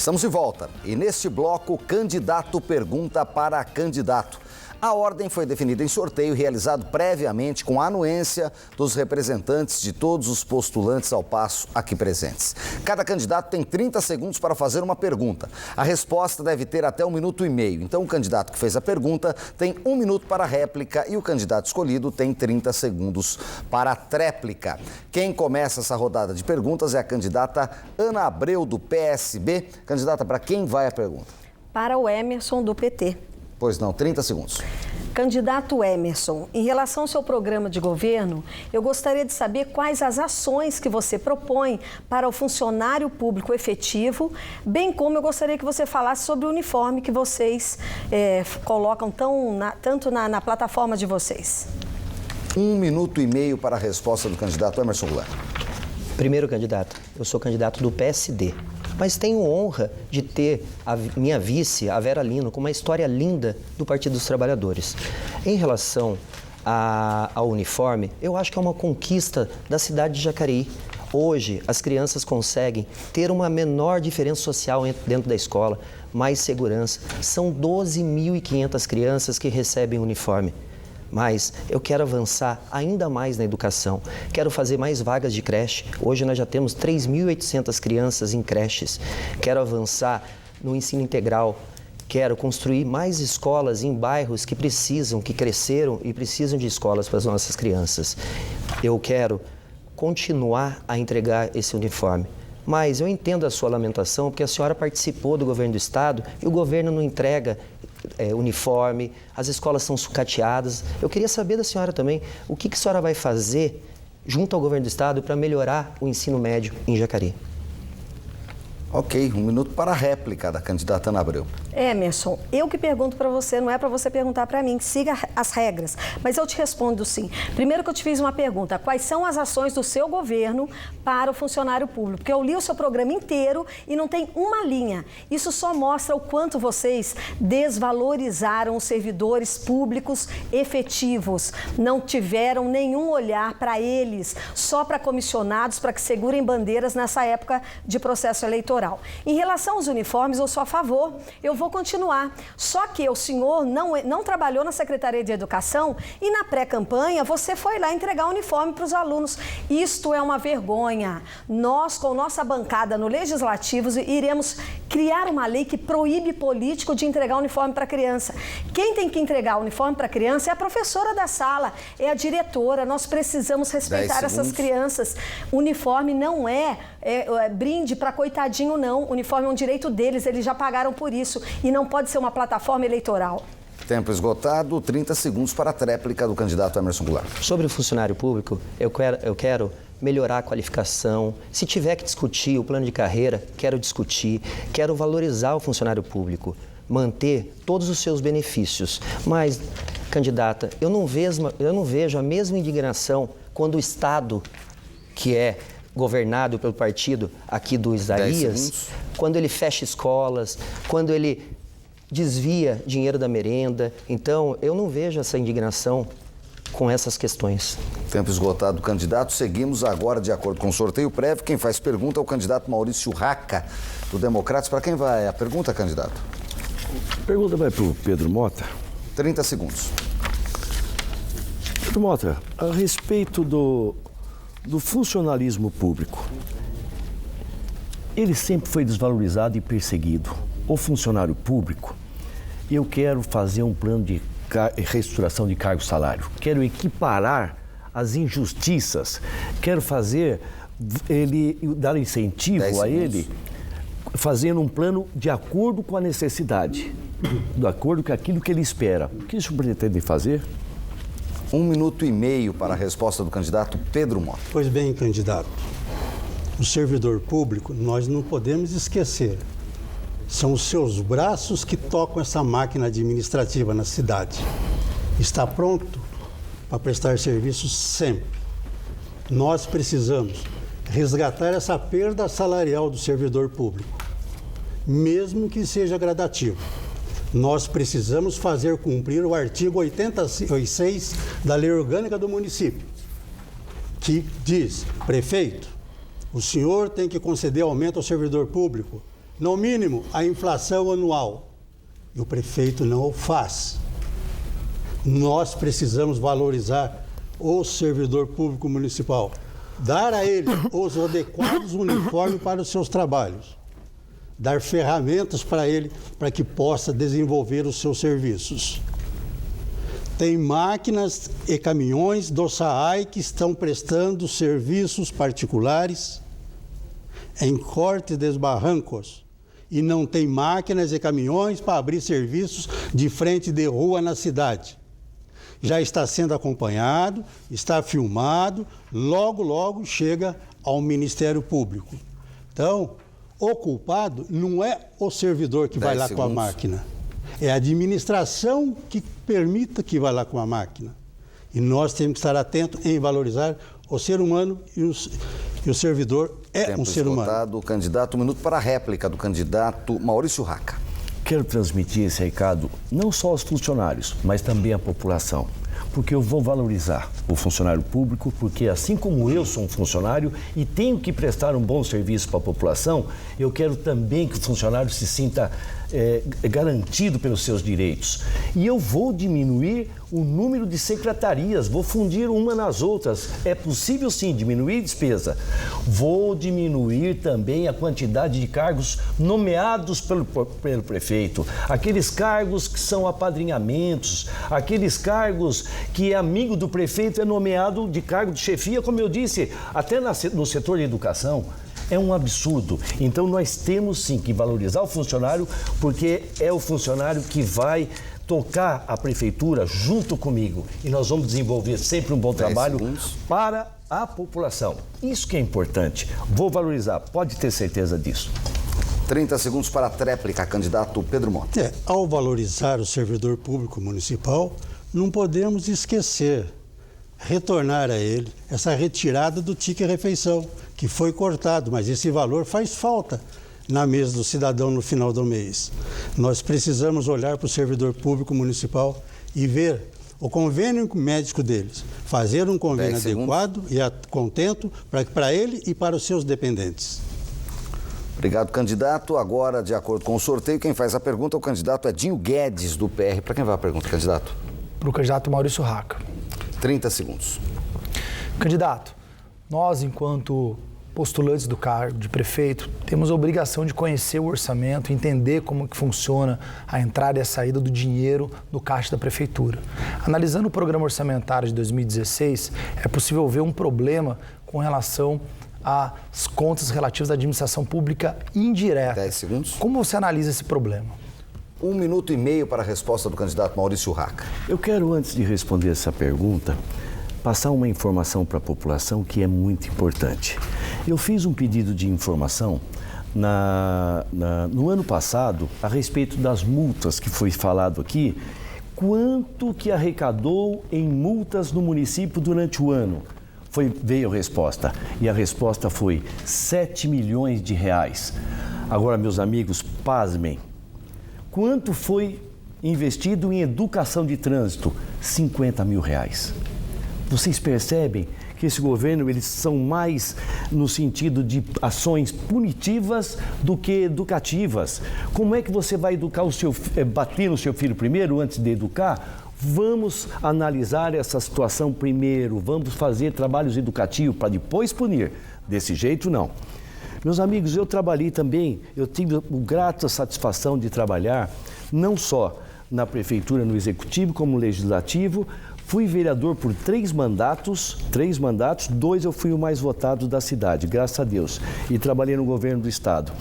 Estamos de volta e neste bloco, candidato pergunta para candidato. A ordem foi definida em sorteio realizado previamente com a anuência dos representantes de todos os postulantes ao passo aqui presentes. Cada candidato tem 30 segundos para fazer uma pergunta. A resposta deve ter até 1 minuto e meio. Então, o candidato que fez a pergunta tem 1 minuto para a réplica e o candidato escolhido tem 30 segundos para a tréplica. Quem começa essa rodada de perguntas é a candidata Ana Abreu, do PSB. Candidata, para quem vai a pergunta? Para o Emerson, do PT. Pois não, 30 segundos. Candidato Emerson, em relação ao seu programa de governo, eu gostaria de saber quais as ações que você propõe para o funcionário público efetivo, bem como eu gostaria que você falasse sobre o uniforme que vocês colocam tanto na plataforma de vocês. 1 minuto e meio para a resposta do candidato Emerson Goulart. Primeiro candidato, eu sou candidato do PSD. Mas tenho honra de ter a minha vice, a Vera Lino, com uma história linda do Partido dos Trabalhadores. Em relação ao uniforme, eu acho que é uma conquista da cidade de Jacareí. Hoje, as crianças conseguem ter uma menor diferença social dentro da escola, mais segurança. São 12.500 crianças que recebem uniforme. Mas eu quero avançar ainda mais na educação. Quero fazer mais vagas de creche. Hoje nós já temos 3.800 crianças em creches. Quero avançar no ensino integral. Quero construir mais escolas em bairros que precisam, que cresceram e precisam de escolas para as nossas crianças. Eu quero continuar a entregar esse uniforme. Mas eu entendo a sua lamentação, porque a senhora participou do governo do estado e o governo não entrega uniforme, as escolas são sucateadas. Eu queria saber da senhora também o que a senhora vai fazer junto ao governo do estado para melhorar o ensino médio em Jacareí. Ok, 1 minuto para a réplica da candidata Ana Abreu. Emerson, eu que pergunto para você, não é para você perguntar para mim, siga as regras, mas eu te respondo sim. Primeiro que eu te fiz uma pergunta, quais são as ações do seu governo para o funcionário público? Porque eu li o seu programa inteiro e não tem uma linha. Isso só mostra o quanto vocês desvalorizaram os servidores públicos efetivos. Não tiveram nenhum olhar para eles, só para comissionados, para que segurem bandeiras nessa época de processo eleitoral. Em relação aos uniformes, eu sou a favor, eu vou continuar. Só que o senhor não trabalhou na Secretaria de Educação e na pré-campanha você foi lá entregar uniforme para os alunos. Isto é uma vergonha. Nós, com nossa bancada no Legislativo, iremos criar uma lei que proíbe político de entregar uniforme para criança. Quem tem que entregar uniforme para criança é a professora da sala, é a diretora. Nós precisamos respeitar essas crianças. Uniforme não é brinde para coitadinho, não. O uniforme é um direito deles, eles já pagaram por isso. E não pode ser uma plataforma eleitoral. Tempo esgotado, 30 segundos para a tréplica do candidato Emerson Goulart. Sobre o funcionário público, eu quero melhorar a qualificação. Se tiver que discutir o plano de carreira, quero discutir. Quero valorizar o funcionário público, manter todos os seus benefícios. Mas, candidata, eu não vejo a mesma indignação quando o Estado, que é governado pelo partido aqui do Isaías, quando ele fecha escolas, quando ele desvia dinheiro da merenda. Então, eu não vejo essa indignação com essas questões. Tempo esgotado do candidato. Seguimos agora, de acordo com o sorteio prévio. Quem faz pergunta é o candidato Maurício Raca, do Democratas. Para quem vai a pergunta, candidato? A pergunta vai para o Pedro Mota. 30 segundos. Pedro Mota, a respeito do funcionalismo público, ele sempre foi desvalorizado e perseguido. O funcionário público, eu quero fazer um plano de reestruturação de cargo e salário. Quero equiparar as injustiças. Quero dar incentivo a ele, fazendo um plano de acordo com a necessidade, de acordo com aquilo que ele espera. O que isso pretende fazer? 1 minuto e meio para a resposta do candidato Pedro Mota. Pois bem, candidato, o servidor público, nós não podemos esquecer. São os seus braços que tocam essa máquina administrativa na cidade. Está pronto para prestar serviço sempre. Nós precisamos resgatar essa perda salarial do servidor público, mesmo que seja gradativo. Nós precisamos fazer cumprir o artigo 86 da Lei Orgânica do Município, que diz: prefeito, o senhor tem que conceder aumento ao servidor público no mínimo, a inflação anual. E o prefeito não o faz. Nós precisamos valorizar o servidor público municipal, dar a ele os adequados uniformes para os seus trabalhos, dar ferramentas para ele para que possa desenvolver os seus serviços. Tem máquinas e caminhões do SAAI que estão prestando serviços particulares em cortes de barrancos e não tem máquinas e caminhões para abrir serviços de frente de rua na cidade. Já está sendo acompanhado, está filmado, logo chega ao Ministério Público. Então, o culpado não é o servidor que vai lá com a máquina, é a administração que permita que vá lá com a máquina. E nós temos que estar atentos em valorizar o ser humano e o servidor é um ser humano. Candidato, 1 minuto para a réplica do candidato Maurício Racca. Quero transmitir esse recado não só aos funcionários, mas também à população. Porque eu vou valorizar o funcionário público, porque assim como eu sou um funcionário e tenho que prestar um bom serviço para a população, eu quero também que o funcionário se sinta garantido pelos seus direitos. E eu vou diminuir o número de secretarias, vou fundir uma nas outras. É possível sim diminuir despesa. Vou diminuir também a quantidade de cargos nomeados pelo prefeito. Aqueles cargos que são apadrinhamentos, aqueles cargos que amigo do prefeito é nomeado de cargo de chefia, como eu disse, até no setor de educação. É um absurdo. Então nós temos sim que valorizar o funcionário, porque é o funcionário que vai tocar a prefeitura junto comigo. E nós vamos desenvolver sempre um bom trabalho para a população. Isso que é importante. Vou valorizar, pode ter certeza disso. 30 segundos para a tréplica, candidato Pedro Mota. Ao valorizar o servidor público municipal, não podemos esquecer, retornar a ele essa retirada do ticket refeição, que foi cortado, mas esse valor faz falta na mesa do cidadão no final do mês. Nós precisamos olhar para o servidor público municipal e ver o convênio médico deles, fazer um convênio adequado e contento para ele e para os seus dependentes. Obrigado, candidato. Agora, de acordo com o sorteio, quem faz a pergunta é o candidato Edinho Guedes, do PR. Para quem vai a pergunta, candidato? Para o candidato Maurício Racca. 30 segundos. Candidato, nós, enquanto postulantes do cargo de prefeito, temos a obrigação de conhecer o orçamento, entender como que funciona a entrada e a saída do dinheiro do caixa da prefeitura. Analisando o programa orçamentário de 2016, é possível ver um problema com relação às contas relativas à administração pública indireta. 10 segundos. Como você analisa esse problema? 1 minuto e meio para a resposta do candidato Maurício Racca. Eu quero, antes de responder essa pergunta, passar uma informação para a população que é muito importante. Eu fiz um pedido de informação no ano passado a respeito das multas que foi falado aqui. Quanto que arrecadou em multas no município durante o ano? Veio a resposta. E a resposta foi 7 milhões de reais. Agora, meus amigos, pasmem. Quanto foi investido em educação de trânsito? 50 mil reais. Vocês percebem que esse governo, eles são mais no sentido de ações punitivas do que educativas. Como é que você vai educar bater no seu filho primeiro, antes de educar? Vamos analisar essa situação primeiro, vamos fazer trabalhos educativos para depois punir. Desse jeito, não. Meus amigos, eu trabalhei também, eu tive grata satisfação de trabalhar, não só na prefeitura, no executivo, como no legislativo. Fui vereador por 3 mandatos, 2 eu fui o mais votado da cidade, graças a Deus. E trabalhei no governo do estado.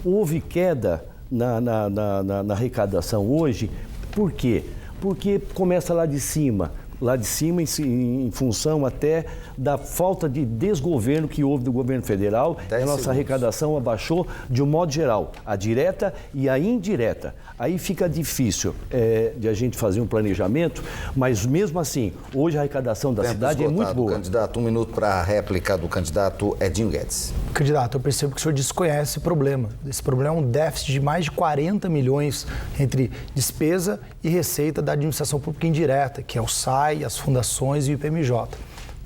Houve queda na arrecadação hoje, por quê? Porque começa lá de cima em função até da falta de desgoverno que houve do governo federal. A nossa arrecadação abaixou de um modo geral, a direta e a indireta. Aí fica difícil de a gente fazer um planejamento, mas mesmo assim, hoje a arrecadação da cidade é muito boa. Candidato, 1 minuto para a réplica do candidato Edinho Guedes. Candidato, eu percebo que o senhor desconhece esse problema. Esse problema é um déficit de mais de 40 milhões entre despesa e receita da administração pública indireta, que é o SAI, as fundações e o IPMJ.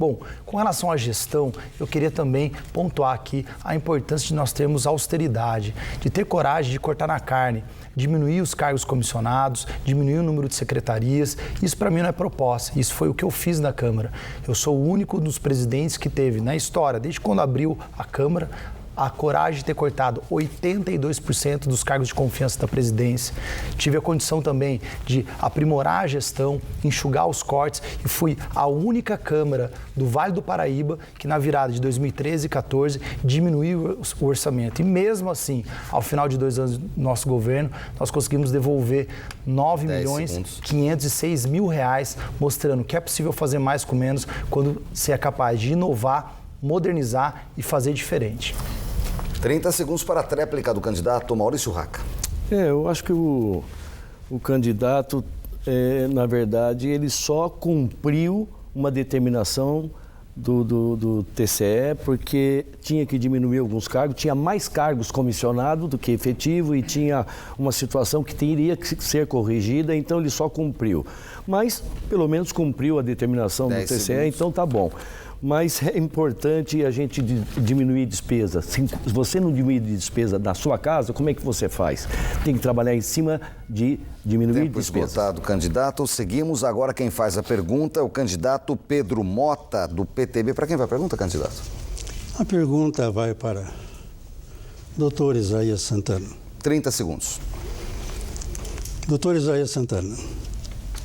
Bom, com relação à gestão, eu queria também pontuar aqui a importância de nós termos austeridade, de ter coragem de cortar na carne, diminuir os cargos comissionados, diminuir o número de secretarias. Isso para mim não é proposta, isso foi o que eu fiz na Câmara. Eu sou o único dos presidentes que teve na história, desde quando abriu a Câmara, a coragem de ter cortado 82% dos cargos de confiança da presidência. Tive a condição também de aprimorar a gestão, enxugar os cortes e fui a única Câmara do Vale do Paraíba que na virada de 2013 e 2014 diminuiu o orçamento. E mesmo assim, ao final de 2 anos do nosso governo, nós conseguimos devolver 9.506.000 reais, mostrando que é possível fazer mais com menos quando se é capaz de inovar, modernizar e fazer diferente. 30 segundos para a tréplica do candidato Maurício Racca. Eu acho que o candidato, na verdade, ele só cumpriu uma determinação do TCE, porque tinha que diminuir alguns cargos, tinha mais cargos comissionados do que efetivo e tinha uma situação que teria que ser corrigida, então ele só cumpriu. Mas, pelo menos, cumpriu a determinação do TCE, segundos. Então tá bom. Mas é importante a gente diminuir despesa. Se você não diminuir despesa da sua casa, como é que você faz? Tem que trabalhar em cima de diminuir despesas. Esgotado, candidato. Seguimos agora quem faz a pergunta, o candidato Pedro Mota, do PTB. Para quem vai a pergunta, candidato? A pergunta vai para o Dr. Isaías Santana. 30 segundos. Dr. Isaías Santana,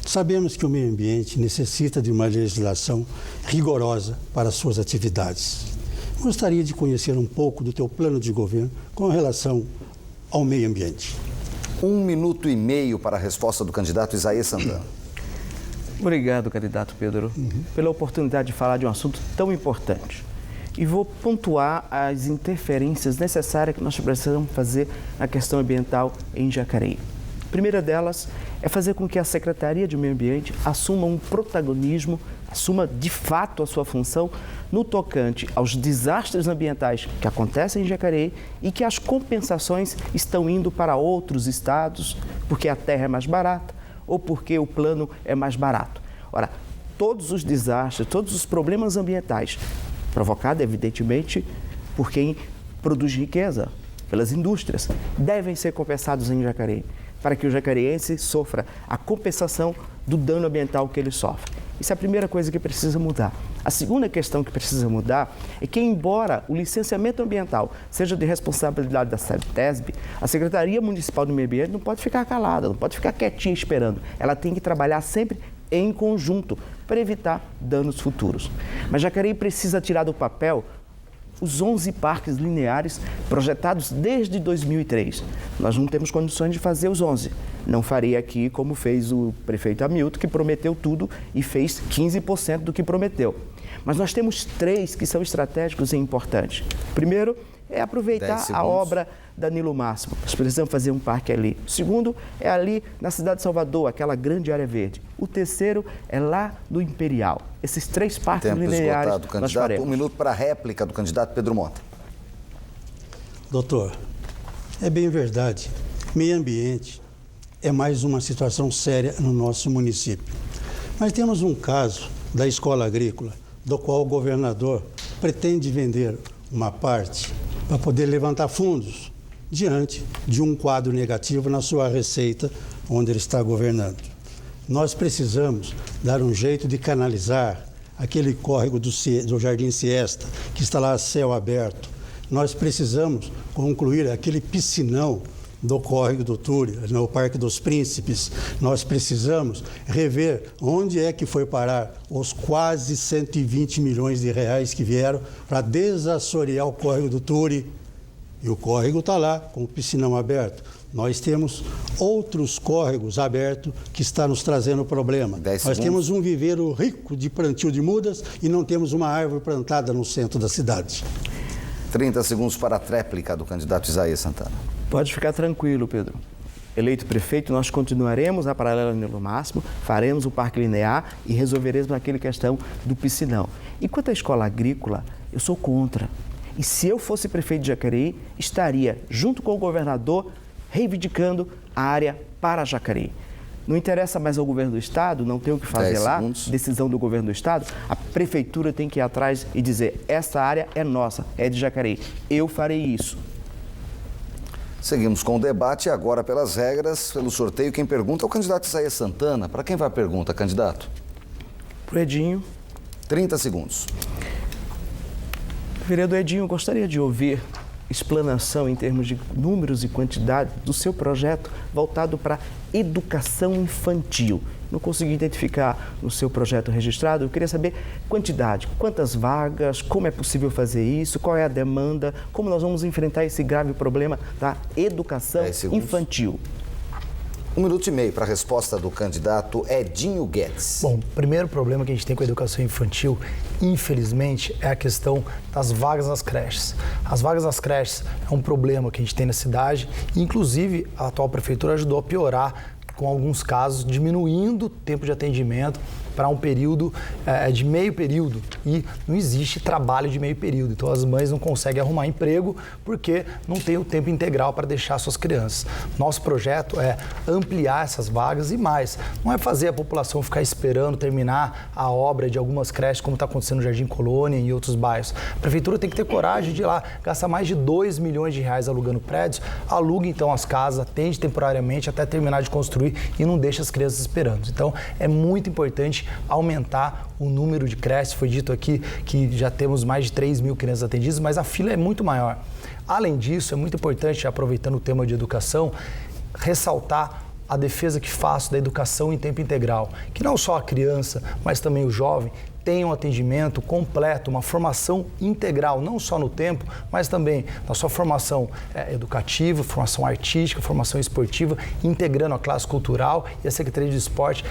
sabemos que o meio ambiente necessita de uma legislação rigorosa para suas atividades. Gostaria de conhecer um pouco do teu plano de governo com relação ao meio ambiente. 1 minuto e meio para a resposta do candidato Isaías Santana. Obrigado, candidato Pedro, pela oportunidade de falar de um assunto tão importante. E vou pontuar as interferências necessárias que nós precisamos fazer na questão ambiental em Jacareí. A primeira delas é fazer com que a Secretaria de Meio Ambiente assuma um protagonismo, assuma de fato a sua função no tocante aos desastres ambientais que acontecem em Jacareí e que as compensações estão indo para outros estados porque a terra é mais barata ou porque o plano é mais barato. Ora, todos os desastres, todos os problemas ambientais provocados, evidentemente, por quem produz riqueza, pelas indústrias, devem ser compensados em Jacareí, para que o jacareense sofra a compensação do dano ambiental que ele sofre. Isso é a primeira coisa que precisa mudar. A segunda questão que precisa mudar é que, embora o licenciamento ambiental seja de responsabilidade da SEBTESB, a Secretaria Municipal do Meio Ambiente não pode ficar calada, não pode ficar quietinha esperando. Ela tem que trabalhar sempre em conjunto para evitar danos futuros. Mas Jacareí precisa tirar do papel os 11 parques lineares projetados desde 2003. Nós não temos condições de fazer os 11. Não faria aqui como fez o prefeito Hamilton, que prometeu tudo e fez 15% do que prometeu. Mas nós temos 3 que são estratégicos e importantes. Primeiro é aproveitar a obra Danilo Máximo. Nós precisamos fazer um parque ali. O segundo é ali na cidade de Salvador, aquela grande área verde. O terceiro é lá no Imperial. Esses 3 parques lineares nós faremos. 1 minuto para a réplica do candidato Pedro Mota. Doutor, é bem verdade. Meio ambiente é mais uma situação séria no nosso município. Mas temos um caso da escola agrícola, do qual o governador pretende vender uma parte para poder levantar fundos diante de um quadro negativo na sua receita onde ele está governando. Nós precisamos dar um jeito de canalizar aquele córrego do Jardim Siesta, que está lá a céu aberto. Nós precisamos concluir aquele piscinão do córrego do Túrio, no Parque dos Príncipes. Nós precisamos rever onde é que foi parar os quase 120 milhões de reais que vieram para desassorear o córrego do Túrio. E o córrego está lá, com o piscinão aberto. Nós temos outros córregos abertos que estão nos trazendo problema. Nós temos um viveiro rico de plantio de mudas e não temos uma árvore plantada no centro da cidade. 30 segundos para a tréplica do candidato Isaías Santana. Pode ficar tranquilo, Pedro. Eleito prefeito, nós continuaremos a paralela Danilo Máximo, faremos o parque linear e resolveremos aquela questão do piscinão. E quanto à escola agrícola, eu sou contra. E se eu fosse prefeito de Jacareí, estaria, junto com o governador, reivindicando a área para Jacareí. Não interessa mais ao governo do Estado, não tem o que fazer lá, decisão do governo do Estado, a prefeitura tem que ir atrás e dizer, essa área é nossa, é de Jacareí, eu farei isso. Seguimos com o debate agora pelas regras, pelo sorteio. Quem pergunta é o candidato Isaías Santana. Para quem vai a pergunta, candidato? Pro Edinho. 30 segundos. Vereador Edinho, eu gostaria de ouvir explanação em termos de números e quantidade do seu projeto voltado para educação infantil. Não consegui identificar no seu projeto registrado, eu queria saber quantidade, quantas vagas, como é possível fazer isso, qual é a demanda, como nós vamos enfrentar esse grave problema da educação infantil. 1 minuto e meio para a resposta do candidato Edinho Guedes. Bom, o primeiro problema que a gente tem com a educação infantil, infelizmente, é a questão das vagas nas creches. As vagas nas creches é um problema que a gente tem na cidade, e, inclusive, a atual prefeitura ajudou a piorar com alguns casos, diminuindo o tempo de atendimento para um período de meio período, e não existe trabalho de meio período, então as mães não conseguem arrumar emprego porque não tem o tempo integral para deixar suas crianças. Nosso projeto é ampliar essas vagas e mais, não é fazer a população ficar esperando terminar a obra de algumas creches, como está acontecendo no Jardim Colônia e em outros bairros. A prefeitura tem que ter coragem de ir lá, gastar mais de 2 milhões de reais alugando prédios, aluga então as casas, atende temporariamente até terminar de construir e não deixa as crianças esperando. Então é muito importante aumentar o número de creches. Foi dito aqui que já temos mais de 3 mil crianças atendidas, mas a fila é muito maior. Além disso, é muito importante, aproveitando o tema de educação, ressaltar a defesa que faço da educação em tempo integral, que não só a criança, mas também o jovem tenham um atendimento completo, uma formação integral, não só no tempo, mas também na sua formação educativa, formação artística, formação esportiva, integrando a classe cultural e a Secretaria de Esporte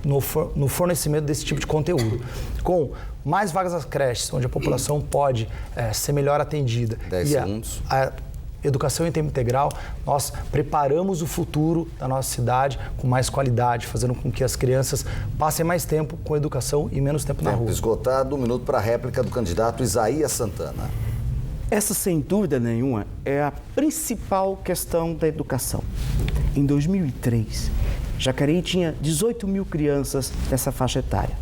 no fornecimento desse tipo de conteúdo. Com mais vagas nas creches, onde a população pode ser melhor atendida. 10 segundos. A educação em tempo integral, nós preparamos o futuro da nossa cidade com mais qualidade, fazendo com que as crianças passem mais tempo com educação e menos tempo na rua. Esgotado, 1 minuto para a réplica do candidato Isaías Santana. Essa, sem dúvida nenhuma, é a principal questão da educação. Em 2003, Jacareí tinha 18 mil crianças dessa faixa etária.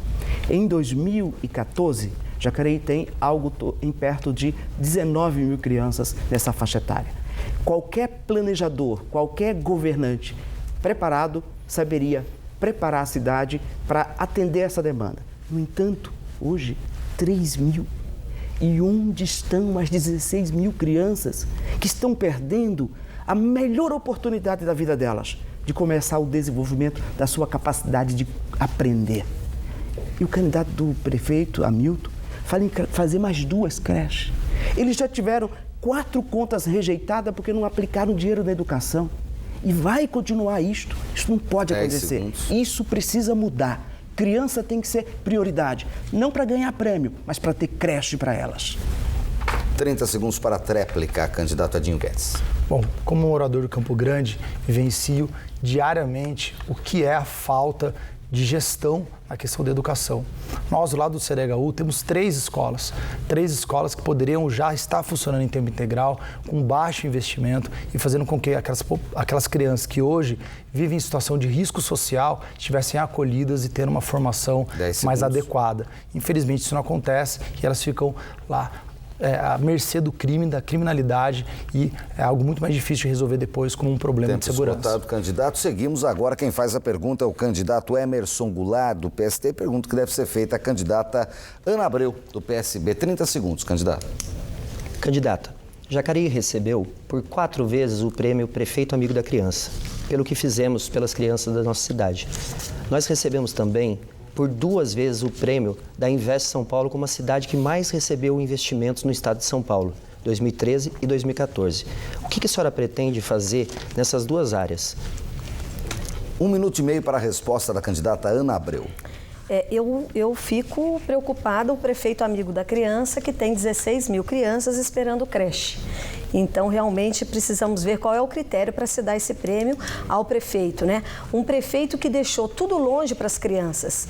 Em 2014, Jacareí tem algo em perto de 19 mil crianças nessa faixa etária. Qualquer planejador, qualquer governante preparado saberia preparar a cidade para atender essa demanda. No entanto, hoje, 3 mil. E onde estão as 16 mil crianças que estão perdendo a melhor oportunidade da vida delas, de começar o desenvolvimento da sua capacidade de aprender? E o candidato do prefeito, Hamilton, fala em fazer mais 2 creches. Eles já tiveram 4 contas rejeitadas porque não aplicaram dinheiro na educação. E vai continuar isto. Isso não pode acontecer. Isso precisa mudar. Criança tem que ser prioridade. Não para ganhar prêmio, mas para ter creche para elas. 30 segundos para a tréplica, candidato Edinho Guedes. Bom, como morador do Campo Grande, vivencio diariamente o que é a falta de gestão na questão da educação. Nós, do lado do CDHU, temos 3 escolas que poderiam já estar funcionando em tempo integral, com baixo investimento e fazendo com que aquelas crianças que hoje vivem em situação de risco social estivessem acolhidas e tendo uma formação mais adequada. Infelizmente, isso não acontece e elas ficam lá à mercê do crime, da criminalidade, e é algo muito mais difícil de resolver depois como um problema de segurança. Esgotado, candidato. Seguimos agora. Quem faz a pergunta é o candidato Emerson Goulart, do PST. Pergunta que deve ser feita à candidata Ana Abreu, do PSB. 30 segundos, candidato. Candidata, Jacareí recebeu por 4 vezes o prêmio Prefeito Amigo da Criança, pelo que fizemos pelas crianças da nossa cidade. Nós recebemos também por 2 vezes o prêmio da Invest São Paulo como a cidade que mais recebeu investimentos no estado de São Paulo, 2013 e 2014. O que a senhora pretende fazer nessas 2 áreas? 1 minuto e meio para a resposta da candidata Ana Abreu. Eu fico preocupada, o prefeito amigo da criança, que tem 16 mil crianças esperando creche. Então, realmente, precisamos ver qual é o critério para se dar esse prêmio ao prefeito, né? Um prefeito que deixou tudo longe para as crianças.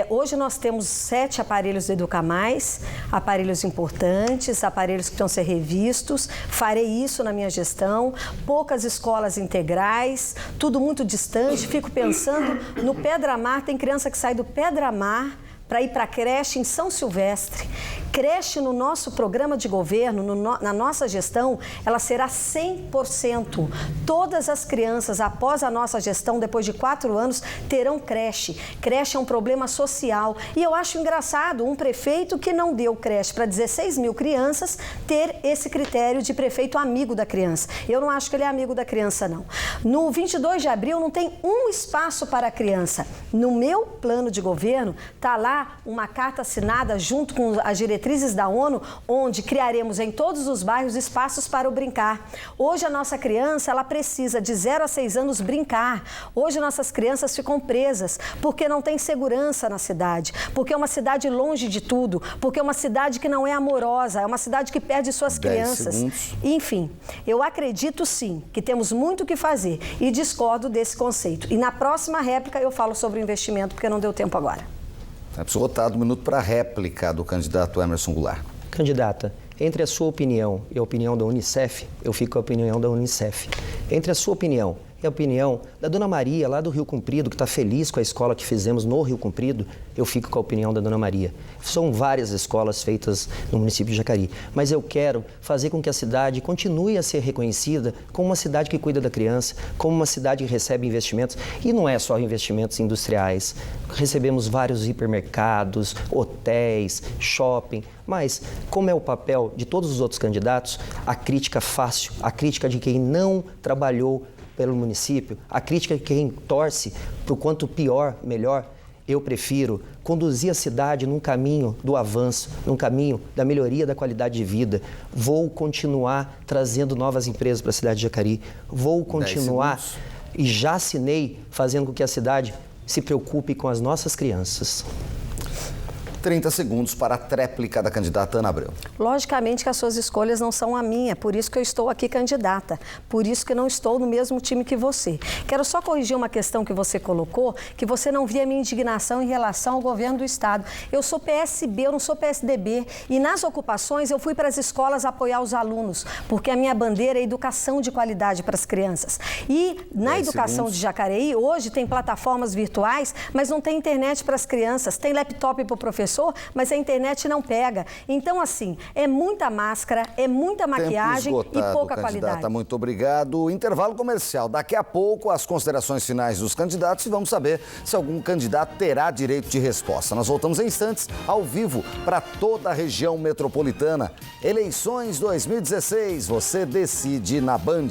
Hoje nós temos 7 aparelhos do Educa Mais, aparelhos importantes, aparelhos que precisam ser revistos. Farei isso na minha gestão. Poucas escolas integrais, tudo muito distante. Fico pensando no Pedra-Mar, tem criança que sai do Pedra-Mar para ir para a creche em São Silvestre. Creche no nosso programa de governo, na nossa gestão, ela será 100%. Todas as crianças, após a nossa gestão, depois de 4 anos, terão creche. Creche é um problema social. E eu acho engraçado um prefeito que não deu creche para 16 mil crianças ter esse critério de prefeito amigo da criança. Eu não acho que ele é amigo da criança, não. No 22 de abril não tem um espaço para a criança. No meu plano de governo, está lá uma carta assinada junto com as diretrizes da ONU, onde criaremos em todos os bairros espaços para o brincar. Hoje a nossa criança, ela precisa de 0 a 6 anos brincar. Hoje nossas crianças ficam presas porque não tem segurança na cidade, porque é uma cidade longe de tudo, porque é uma cidade que não é amorosa, é uma cidade que perde suas crianças. Segundos. Enfim, eu acredito sim que temos muito o que fazer e discordo desse conceito. E na próxima réplica eu falo sobre o investimento, porque não deu tempo agora. É esgotado o minuto para a réplica do candidato Emerson Goulart. Candidata, entre a sua opinião e a opinião da Unicef, eu fico com a opinião da Unicef. Entre a sua opinião e a opinião da Dona Maria, lá do Rio Comprido, que está feliz com a escola que fizemos no Rio Comprido, eu fico com a opinião da Dona Maria. São várias escolas feitas no município de Jacareí, mas eu quero fazer com que a cidade continue a ser reconhecida como uma cidade que cuida da criança, como uma cidade que recebe investimentos, e não é só investimentos industriais. Recebemos vários hipermercados, hotéis, shopping, mas como é o papel de todos os outros candidatos, a crítica fácil, a crítica de quem não trabalhou pelo município, a crítica de quem torce para o quanto pior, melhor, eu prefiro conduzir a cidade num caminho do avanço, num caminho da melhoria da qualidade de vida. Vou continuar trazendo novas empresas para a cidade de Jacareí. Vou continuar e já assinei fazendo com que a cidade se preocupe com as nossas crianças. 30 segundos para a tréplica da candidata Ana Abreu. Logicamente que as suas escolhas não são a minha, por isso que eu estou aqui candidata, por isso que não estou no mesmo time que você. Quero só corrigir uma questão que você colocou, que você não via minha indignação em relação ao governo do Estado. Eu sou PSB, eu não sou PSDB, e nas ocupações eu fui para as escolas apoiar os alunos, porque a minha bandeira é educação de qualidade para as crianças. E na educação de Jacareí, hoje tem plataformas virtuais, mas não tem internet para as crianças, tem laptop para o professor, mas a internet não pega. Então, assim, é muita máscara, é muita maquiagem e pouca qualidade. Muito obrigado. Intervalo comercial. Daqui a pouco, as considerações finais dos candidatos e vamos saber se algum candidato terá direito de resposta. Nós voltamos em instantes, ao vivo, para toda a região metropolitana. Eleições 2016, você decide na Band.